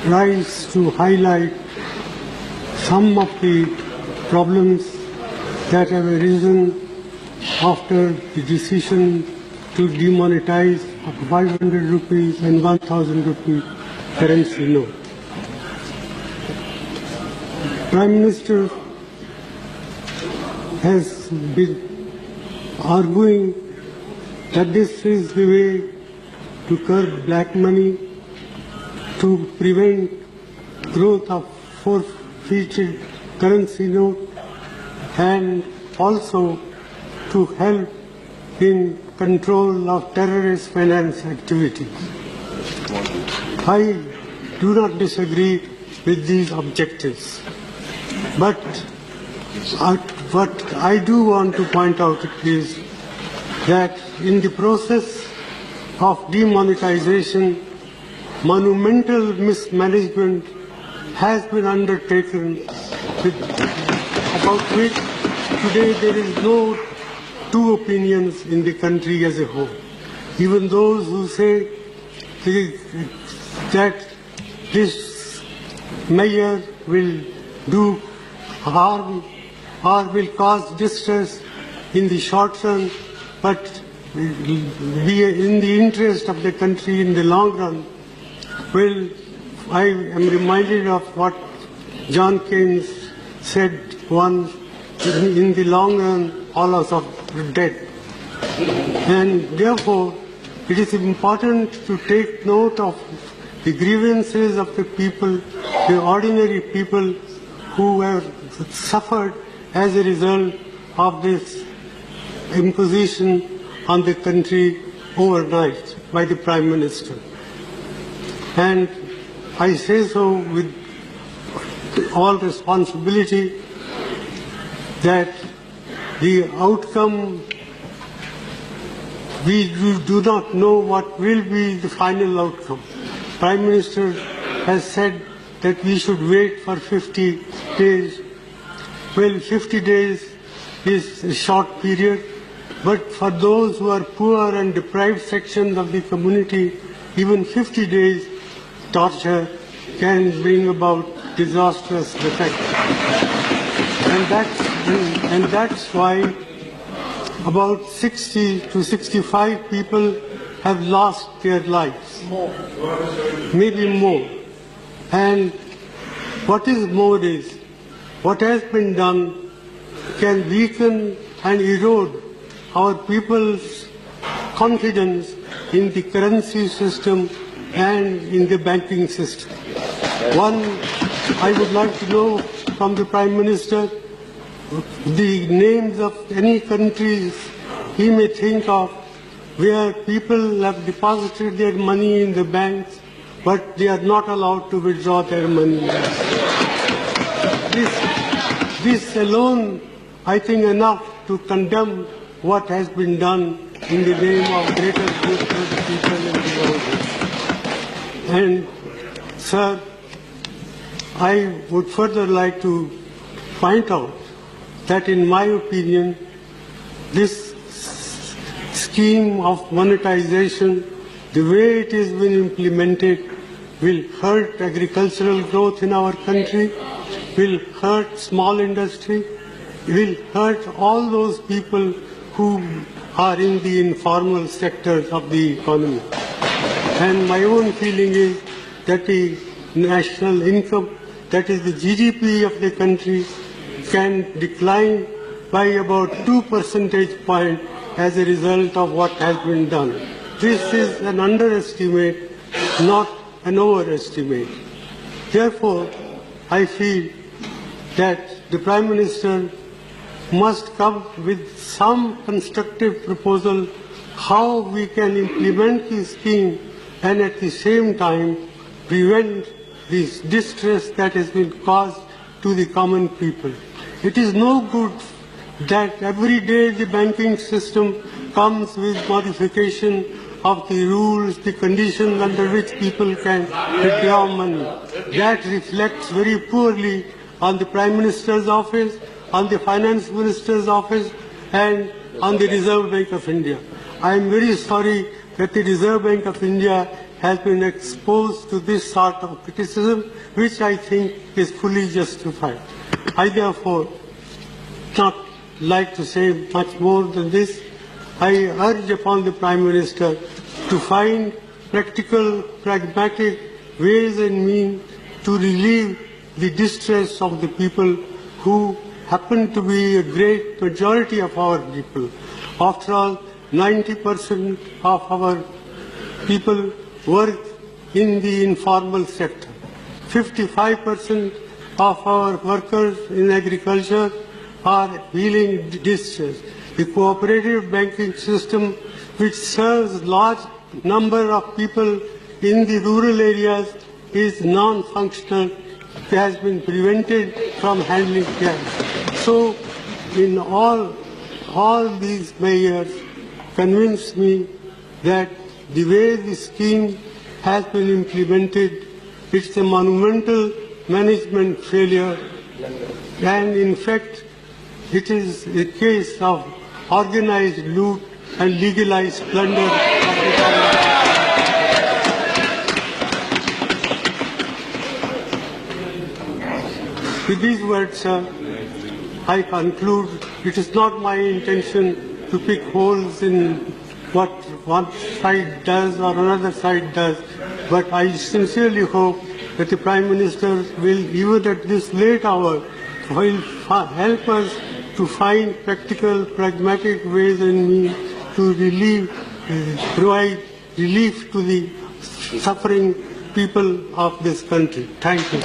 rise to highlight some of the problems that have arisen after the decision to demonetize 500 rupees and 1000 rupee currency note. Prime Minister has been arguing that this is the way to curb black money, to prevent growth of forfeited currency note, and also to help in control of terrorist finance activities. I do not disagree with these objectives, but what I do want to point out is that in the process of demonetization, monumental mismanagement has been undertaken, about which today there is no two opinions in the country as a whole. Even those who say that this measure will do harm or will cause distress in the short run, but be in the interest of the country in the long run. Well, I am reminded of what John Keynes said once: in the long run, all of us are dead. And therefore, it is important to take note of the grievances of the people, the ordinary people who have suffered as a result of this imposition on the country overnight by the Prime Minister. And I say so with all responsibility that the outcome, we do not know what will be the final outcome. Prime Minister has said that we should wait for 50 days. Well, 50 days is a short period, but for those who are poor and deprived sections of the community, even 50 days torture can bring about disastrous effects. And that's why about 60 to 65 people have lost their lives. Maybe more. And what is more is, what has been done can weaken and erode our people's confidence in the currency system and in the banking system. One, I would like to know from the Prime Minister the names of any countries he may think of where people have deposited their money in the banks, but they are not allowed to withdraw their money. This alone, I think, enough to condemn what has been done in the name of greater good for the people in the world. And, sir, I would further like to point out that, in my opinion, this scheme of monetization, the way it is being implemented, will hurt agricultural growth in our country, will hurt small industry, will hurt all those people who are in the informal sectors of the economy. And my own feeling is that the national income, that is the GDP of the country, can decline by about 2 percentage points as a result of what has been done. This is an underestimate, not an overestimate. Therefore, I feel that the Prime Minister must come with some constructive proposal how we can implement his scheme and at the same time prevent this distress that has been caused to the common people. It is no good that every day the banking system comes with modification of the rules, the conditions under which people can withdraw money. That reflects very poorly on the Prime Minister's office, on the Finance Minister's office, and on the Reserve Bank of India. I am very sorry that the Reserve Bank of India has been exposed to this sort of criticism, which I think is fully justified. I therefore not like to say much more than this. I urge upon the Prime Minister to find practical, pragmatic ways and means to relieve the distress of the people who happen to be a great majority of our people. After all, 90% of our people work in the informal sector. 55% of our workers in agriculture are feeling distress. The cooperative banking system, which serves large number of people in the rural areas, is non-functional, has been prevented from handling cash. So, in all these measures convince me that the way the scheme has been implemented, it's a monumental management failure, and in fact, it is a case of organized loot and legalized plunder of the government. With these words, sir, I conclude it is not my intention to pick holes in what one side does or another side does, but I sincerely hope that the Prime Minister will, even at this late hour, will help us to find practical, pragmatic ways and means to provide relief to the suffering people of this country. Thank you.